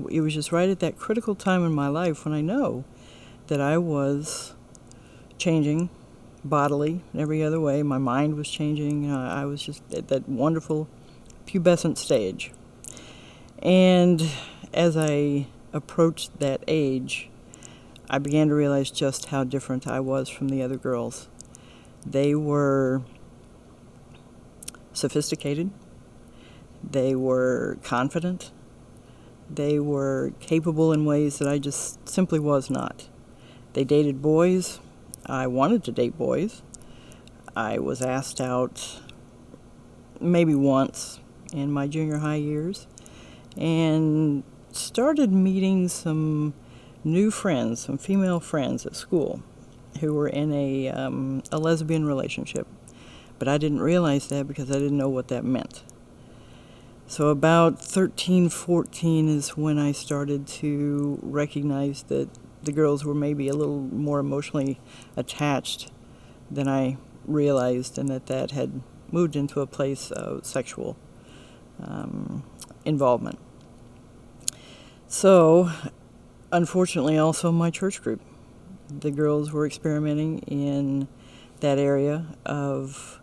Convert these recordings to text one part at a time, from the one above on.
it was just right at that critical time in my life when I know that I was changing bodily in every other way. My mind was changing. I was just at that wonderful pubescent stage. And as I approached that age, I began to realize just how different I was from the other girls. They were sophisticated. They were confident. They were capable in ways that I just simply was not. They dated boys. I wanted to date boys. I was asked out maybe once in my junior high years and started meeting some new friends, some female friends at school who were in a lesbian relationship. But I didn't realize that because I didn't know what that meant. So about 13, 14 is when I started to recognize that the girls were maybe a little more emotionally attached than I realized, and that had moved into a place of sexual involvement. So, unfortunately, also my church group. The girls were experimenting in that area of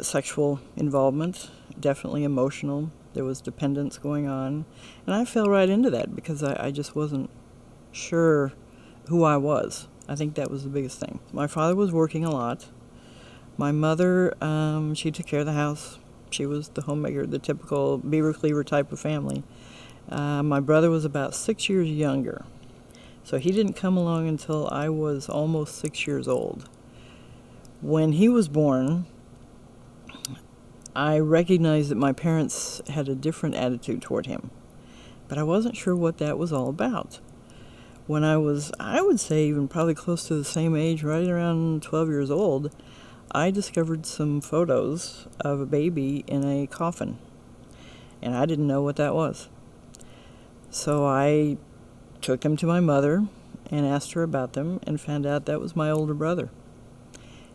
sexual involvement, definitely emotional. There was dependence going on. And I fell right into that because I just wasn't sure who I was. I think that was the biggest thing. My father was working a lot. My mother, she took care of the house. She was the homemaker, the typical Beaver Cleaver type of family. My brother was about 6 years younger. So he didn't come along until I was almost 6 years old. When he was born, I recognized that my parents had a different attitude toward him, but I wasn't sure what that was all about. When I would say even probably close to the same age, right around 12 years old, I discovered some photos of a baby in a coffin, and I didn't know what that was. So I took them to my mother and asked her about them and found out that was my older brother.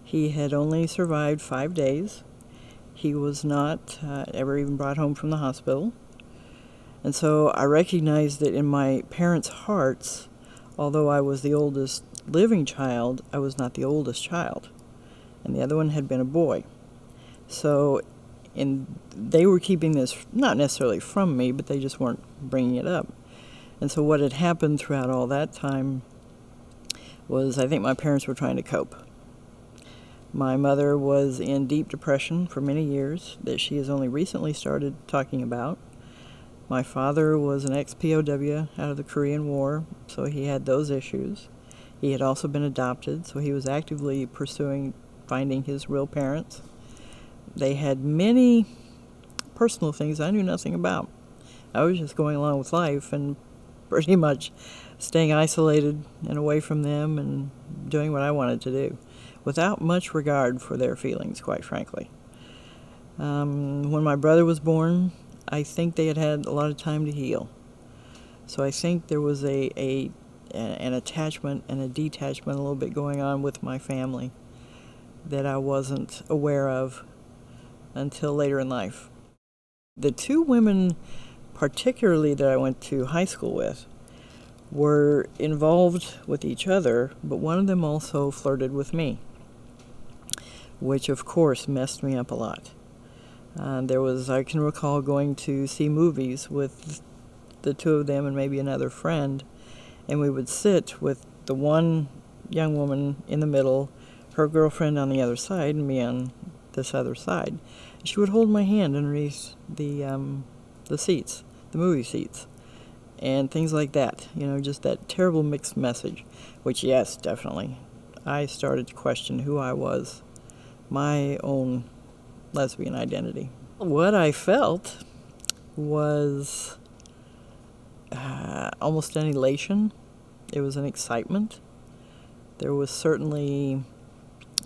He had only survived 5 days. He was not ever even brought home from the hospital. And so I recognized that in my parents' hearts, although I was the oldest living child, I was not the oldest child. And the other one had been a boy. So they were keeping this, not necessarily from me, but they just weren't bringing it up. And so what had happened throughout all that time was I think my parents were trying to cope. My mother was in deep depression for many years that she has only recently started talking about. My father was an ex-POW out of the Korean War, so he had those issues. He had also been adopted, so he was actively pursuing finding his real parents. They had many personal things I knew nothing about. I was just going along with life and pretty much staying isolated and away from them and doing what I wanted to do, without much regard for their feelings, quite frankly. When my brother was born, I think they had had a lot of time to heal. So I think there was an attachment and a detachment a little bit going on with my family that I wasn't aware of until later in life. The two women particularly that I went to high school with were involved with each other, but one of them also flirted with me, which of course messed me up a lot. I can recall going to see movies with the two of them and maybe another friend, and we would sit with the one young woman in the middle, her girlfriend on the other side, and me on this other side. She would hold my hand underneath the seats, the movie seats, and things like that. Just that terrible mixed message, which, yes, definitely, I started to question who I was, my own lesbian identity. What I felt was almost an elation. It was an excitement. There was certainly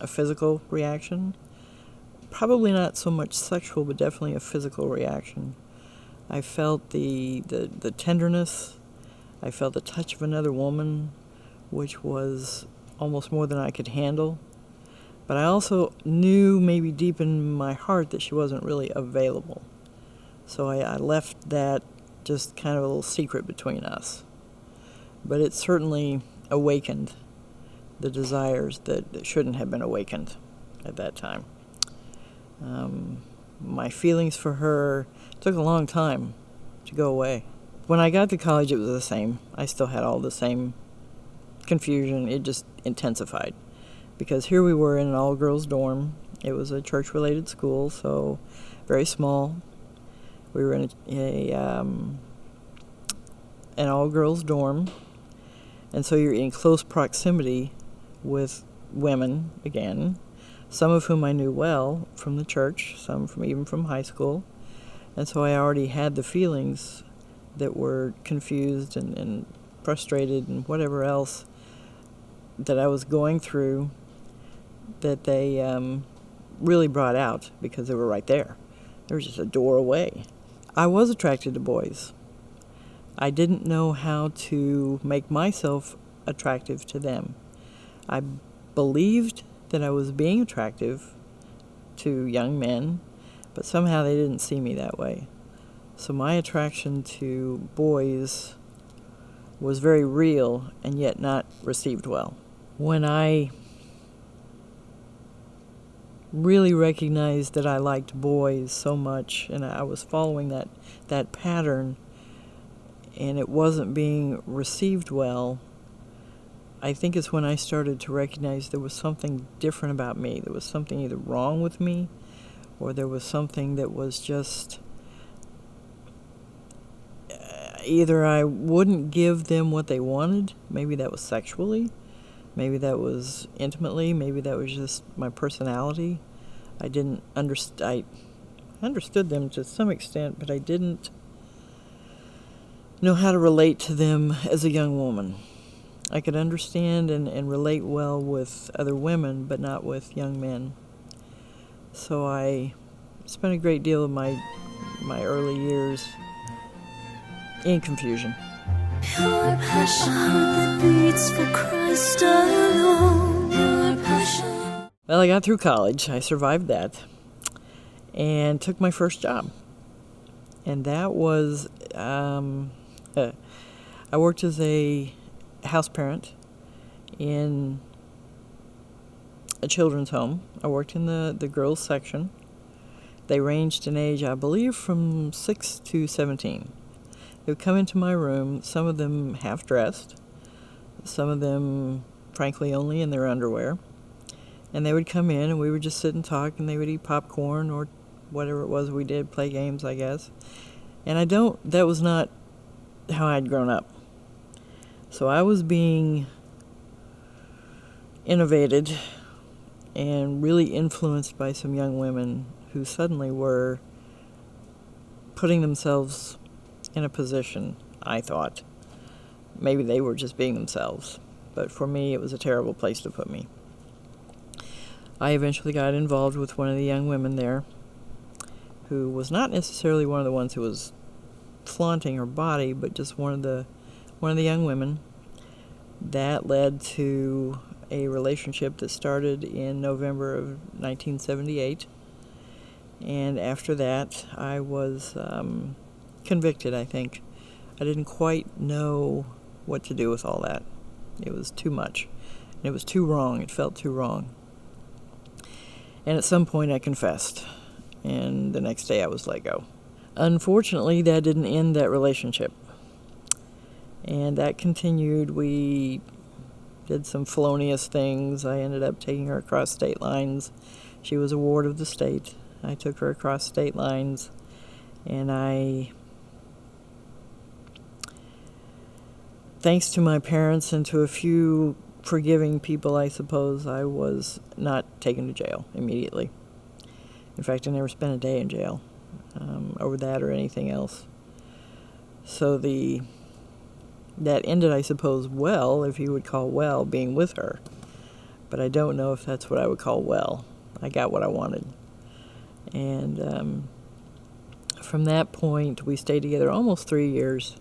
a physical reaction. Probably not so much sexual, but definitely a physical reaction. I felt the tenderness. I felt the touch of another woman, which was almost more than I could handle. But I also knew maybe deep in my heart that she wasn't really available. So I left that just kind of a little secret between us. But it certainly awakened the desires that shouldn't have been awakened at that time. My feelings for her took a long time to go away. When I got to college, it was the same. I still had all the same confusion. It just intensified. Because here we were in an all-girls dorm. It was a church-related school, so very small. We were in an all-girls dorm, and so you're in close proximity with women, again, some of whom I knew well from the church, some even from high school. And so I already had the feelings that were confused and frustrated and whatever else that I was going through that they really brought out because they were right there. They were just a door away. I was attracted to boys. I didn't know how to make myself attractive to them. I believed that I was being attractive to young men, but somehow they didn't see me that way. So my attraction to boys was very real and yet not received well. When I really recognized that I liked boys so much and I was following that pattern and it wasn't being received well, I think it's when I started to recognize there was something different about me. There was something either wrong with me or there was something that was just either I wouldn't give them what they wanted. Maybe that was sexually. Maybe that was intimately. Maybe that was just my personality. I understood them to some extent, but I didn't know how to relate to them as a young woman. I could understand and relate well with other women, but not with young men. So I spent a great deal of my early years in confusion. Your passion that beats for Christ alone. Your passion. Well, I got through college. I survived that and took my first job. And that was, I worked as a house parent in a children's home. I worked in the girls section. They ranged in age, I believe, from 6 to 17. They would come into my room, some of them half-dressed, some of them, frankly, only in their underwear. And they would come in, and we would just sit and talk, and they would eat popcorn or whatever it was we did, play games, I guess. And that was not how I'd grown up. So I was being innovated and really influenced by some young women who suddenly were putting themselves in a position, I thought. Maybe they were just being themselves, but for me it was a terrible place to put me. I eventually got involved with one of the young women there who was not necessarily one of the ones who was flaunting her body, but just one of the young women. That led to a relationship that started in November of 1978. And after that, I was convicted, I think. I didn't quite know what to do with all that. It was too much. And it was too wrong. It felt too wrong. And at some point, I confessed. And the next day, I was let go. Unfortunately, that didn't end that relationship. And that continued. We did some felonious things. I ended up taking her across state lines. She was a ward of the state. I took her across state lines, and thanks to my parents and to a few forgiving people, I suppose, I was not taken to jail immediately. In fact, I never spent a day in jail over that or anything else. So that ended, I suppose, well, if you would call well, being with her. But I don't know if that's what I would call well. I got what I wanted. And from that point, we stayed together almost 3 years,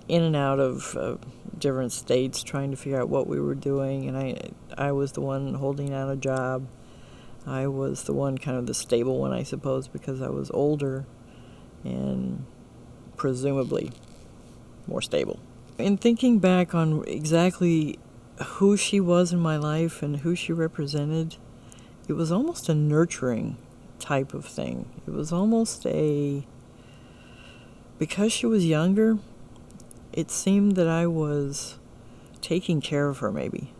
in and out of different states, trying to figure out what we were doing. And I was the one holding down a job. I was the one kind of the stable one, I suppose, because I was older and presumably more stable. In thinking back on exactly who she was in my life and who she represented, it was almost a nurturing type of thing. It was almost because she was younger, it seemed that I was taking care of her maybe.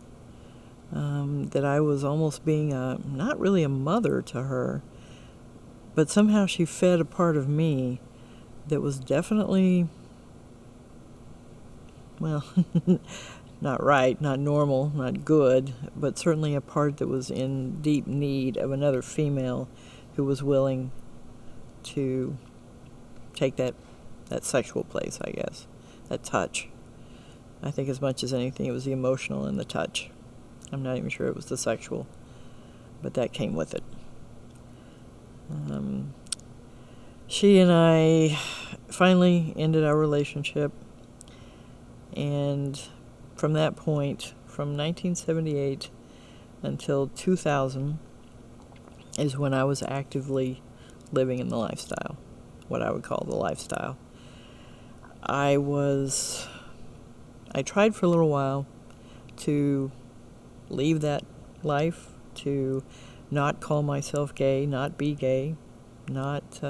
That I was almost being not really a mother to her, but somehow she fed a part of me that was definitely, well, not right, not normal, not good, but certainly a part that was in deep need of another female who was willing to take that sexual place, I guess, that touch. I think as much as anything, it was the emotional and the touch. I'm not even sure it was the sexual, but that came with it. She and I finally ended our relationship, and from that point, from 1978 until 2000, is when I was actively living in the lifestyle, what I would call the lifestyle. I tried for a little while to leave that life, to not call myself gay, not be gay, not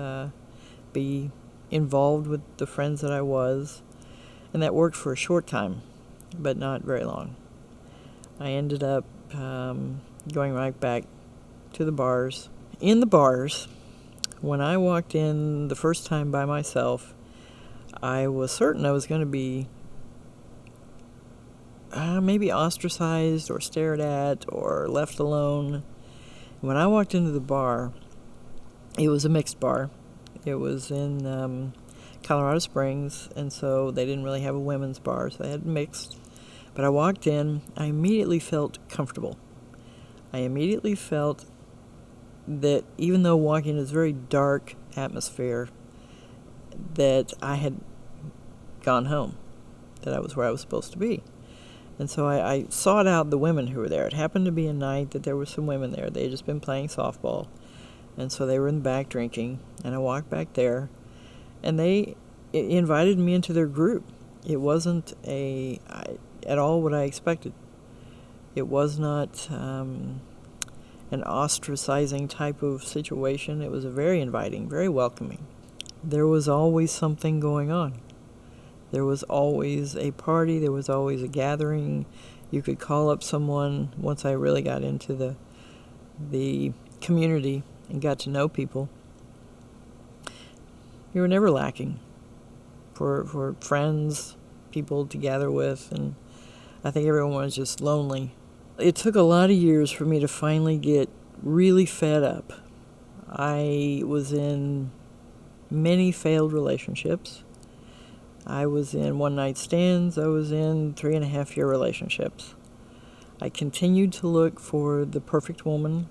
be involved with the friends that I was, and that worked for a short time, but not very long. I ended up going right back to the bars. In the bars, when I walked in the first time by myself, I was certain I was going to be maybe ostracized or stared at or left alone. When I walked into the bar, it was a mixed bar. It was in Colorado Springs, and so they didn't really have a women's bar, so they had mixed. But I walked in, I immediately felt comfortable. I immediately felt that even though walking in this very dark atmosphere, that I had gone home, that I was where I was supposed to be. And so I sought out the women who were there. It happened to be a night that there were some women there. They had just been playing softball, and so they were in the back drinking, and I walked back there, and they invited me into their group. It wasn't at all what I expected. It was not an ostracizing type of situation. It was a very inviting, very welcoming. There was always something going on. There was always a party. There was always a gathering. You could call up someone. Once I really got into the community and got to know people, you were never lacking for friends, people to gather with, and I think everyone was just lonely. It took a lot of years for me to finally get really fed up. I was in many failed relationships. I was in one-night stands. I was in 3.5-year relationships. I continued to look for the perfect woman,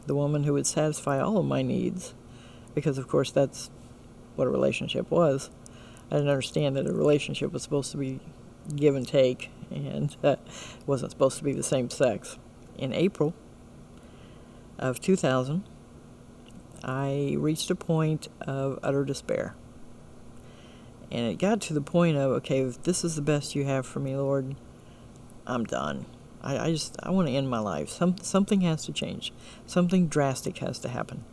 the woman who would satisfy all of my needs, because, of course, that's what a relationship was. I didn't understand that a relationship was supposed to be give and take, and wasn't supposed to be the same sex. In April of 2000, I reached a point of utter despair. And it got to the point of, okay, if this is the best you have for me, Lord, I'm done. I want to end my life. Something has to change. Something drastic has to happen.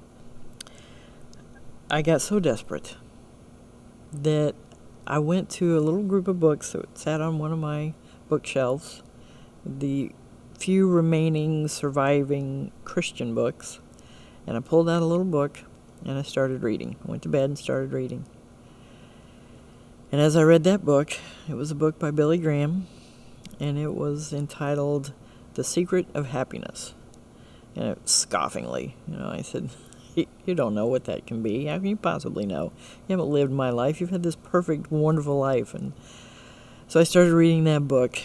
I got so desperate that I went to a little group of books that sat on one of my bookshelves, the few remaining surviving Christian books, and I pulled out a little book and I started reading. I went to bed and started reading. And as I read that book, it was a book by Billy Graham, and it was entitled The Secret of Happiness. And scoffingly, I said, you don't know what that can be. How can you possibly know? You haven't lived my life. You've had this perfect, wonderful life. And so I started reading that book,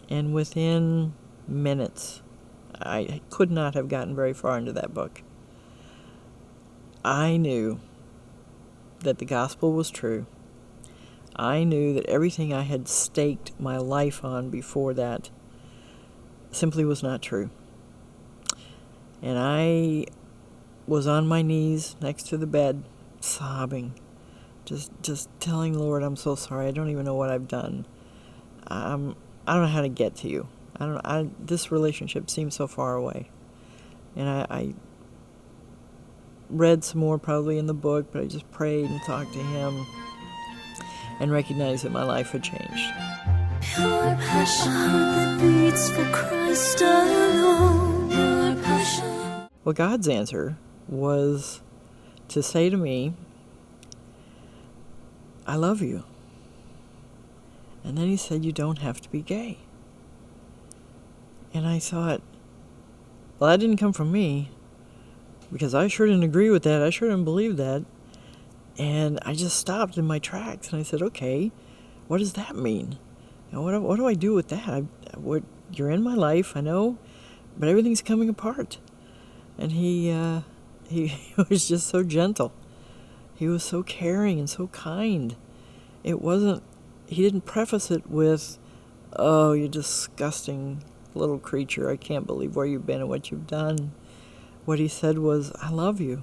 and within minutes, I could not have gotten very far into that book. I knew that the gospel was true. I knew that everything I had staked my life on before that simply was not true. And I was on my knees next to the bed, sobbing, Just telling the Lord, I'm so sorry. I don't even know what I've done. I don't know how to get to you. This relationship seems so far away. And I read some more probably in the book, but I just prayed and talked to him and recognized that my life had changed. Your passion that beats for Christ alone. Your passion. Well, God's answer was to say to me, I love you. And then he said, you don't have to be gay. And I thought, well, that didn't come from me, because I sure didn't agree with that. I sure didn't believe that. And I just stopped in my tracks, and I said, okay, what does that mean? And what do I do with that? You're in my life, I know, but everything's coming apart. And he was just so gentle. He was so caring and so kind. He didn't preface it with, oh, you disgusting little creature, I can't believe where you've been and what you've done. What he said was, I love you.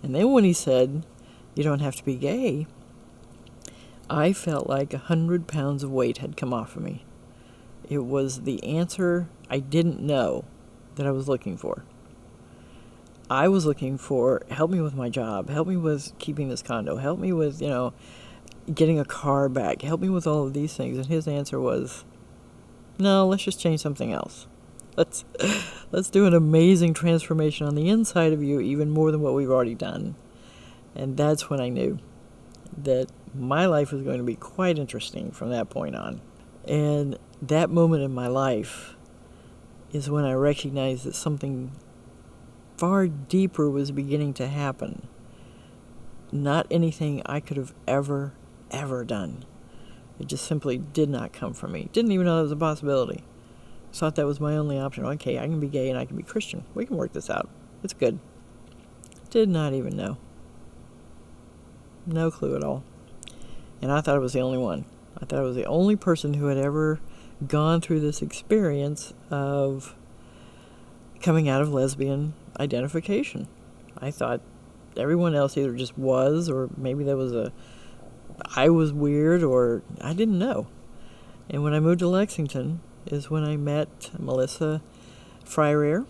And then when he said, you don't have to be gay, I felt like 100 pounds of weight had come off of me. It was the answer I didn't know that I was looking for. I was looking for, help me with my job, help me with keeping this condo, help me with, getting a car back, help me with all of these things. And his answer was, no, let's just change something else. Let's do an amazing transformation on the inside of you, even more than what we've already done. And that's when I knew that my life was going to be quite interesting from that point on. And that moment in my life is when I recognized that something far deeper was beginning to happen. Not anything I could have ever done. It just simply did not come from me. Didn't even know that was a possibility. Thought that was my only option. Okay, I can be gay and I can be Christian. We can work this out. It's good. Did not even know. No clue at all. And I thought I was the only one. I thought I was the only person who had ever gone through this experience of coming out of lesbian identification. I thought everyone else either just was, or maybe there was I was weird, or I didn't know. And when I moved to Lexington is when I met Melissa Freirear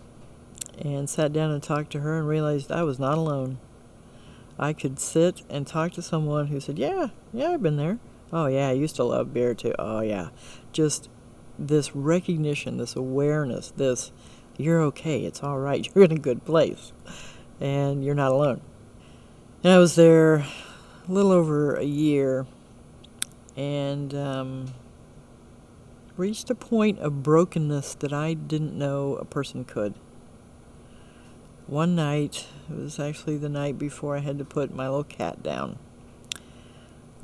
and sat down and talked to her and realized I was not alone. I could sit and talk to someone who said, yeah, I've been there. Oh, yeah, I used to love beer, too. Oh, yeah. Just this recognition, this awareness, this, you're okay, it's all right, you're in a good place, and you're not alone. And I was there a little over a year, and reached a point of brokenness that I didn't know a person could. One night, it was actually the night before I had to put my little cat down,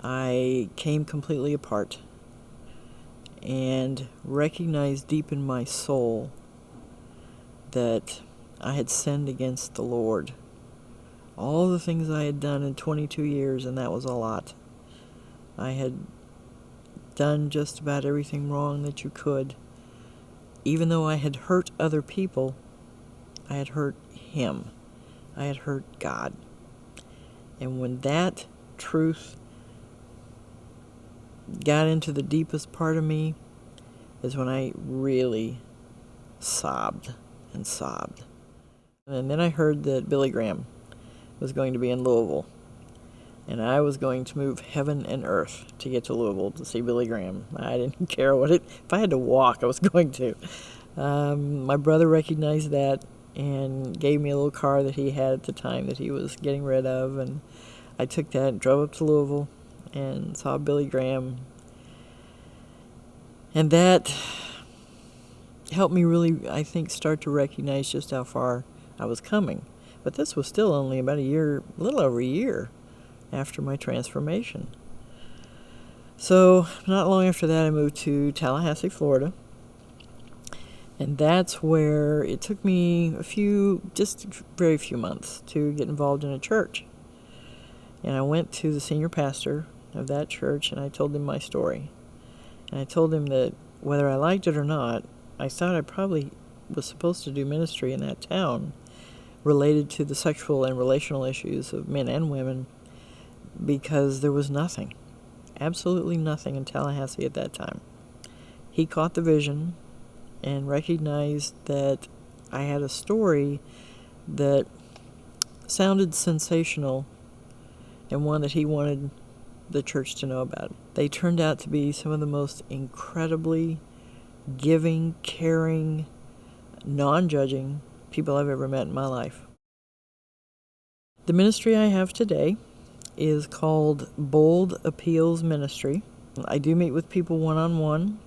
I came completely apart and recognized deep in my soul that I had sinned against the Lord. All the things I had done in 22 years, and that was a lot. I had done just about everything wrong that you could. Even though I had hurt other people, I had hurt Him. I had hurt God. And when that truth got into the deepest part of me is when I really sobbed and sobbed. And then I heard that Billy Graham was going to be in Louisville. And I was going to move heaven and earth to get to Louisville to see Billy Graham. I didn't care if I had to walk, I was going to. My brother recognized that and gave me a little car that he had at the time that he was getting rid of. And I took that and drove up to Louisville and saw Billy Graham. And that helped me really, I think, start to recognize just how far I was coming. But this was still only about a little over a year after my transformation. So not long after that, I moved to Tallahassee, Florida. And that's where it took me just very few months to get involved in a church. And I went to the senior pastor of that church and I told him my story. And I told him that whether I liked it or not, I thought I probably was supposed to do ministry in that town related to the sexual and relational issues of men and women, because there was nothing, absolutely nothing in Tallahassee at that time. He caught the vision and recognized that I had a story that sounded sensational and one that he wanted the church to know about. They turned out to be some of the most incredibly giving, caring, non-judging people I've ever met in my life. The ministry I have today is called Bold Appeals Ministry. I do meet with people one-on-one.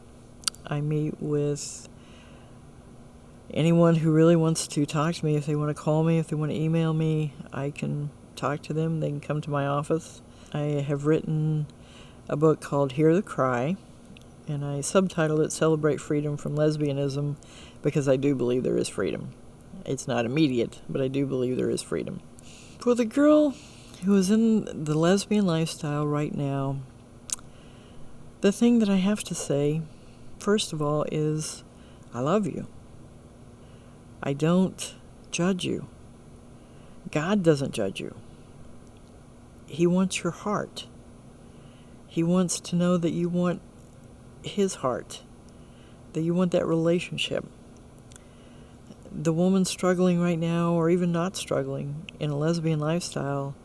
I meet with anyone who really wants to talk to me. If they want to call me, if they want to email me, I can talk to them. They can come to my office. I have written a book called Hear the Cry, and I subtitled it Celebrate Freedom from Lesbianism, because I do believe there is freedom. It's not immediate, but I do believe there is freedom. For the girl who is in the lesbian lifestyle right now, the thing that I have to say, first of all, is I love you. I don't judge you. God doesn't judge you. He wants your heart. He wants to know that you want His heart, that you want that relationship. The woman struggling right now, or even not struggling, in a lesbian lifestyle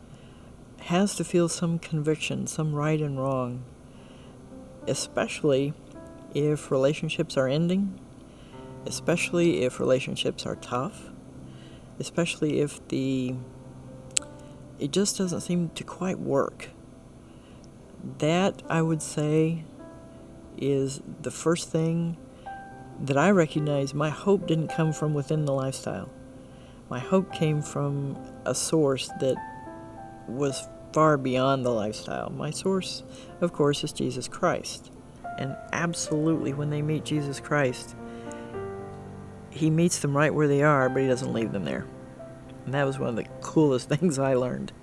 has to feel some conviction, some right and wrong, especially if relationships are ending, especially if relationships are tough, especially if it just doesn't seem to quite work. That, I would say, is the first thing that I recognize. My hope didn't come from within the lifestyle. My hope came from a source that was far beyond the lifestyle. My source, of course, is Jesus Christ. And absolutely, when they meet Jesus Christ, He meets them right where they are, but He doesn't leave them there. And that was one of the coolest things I learned.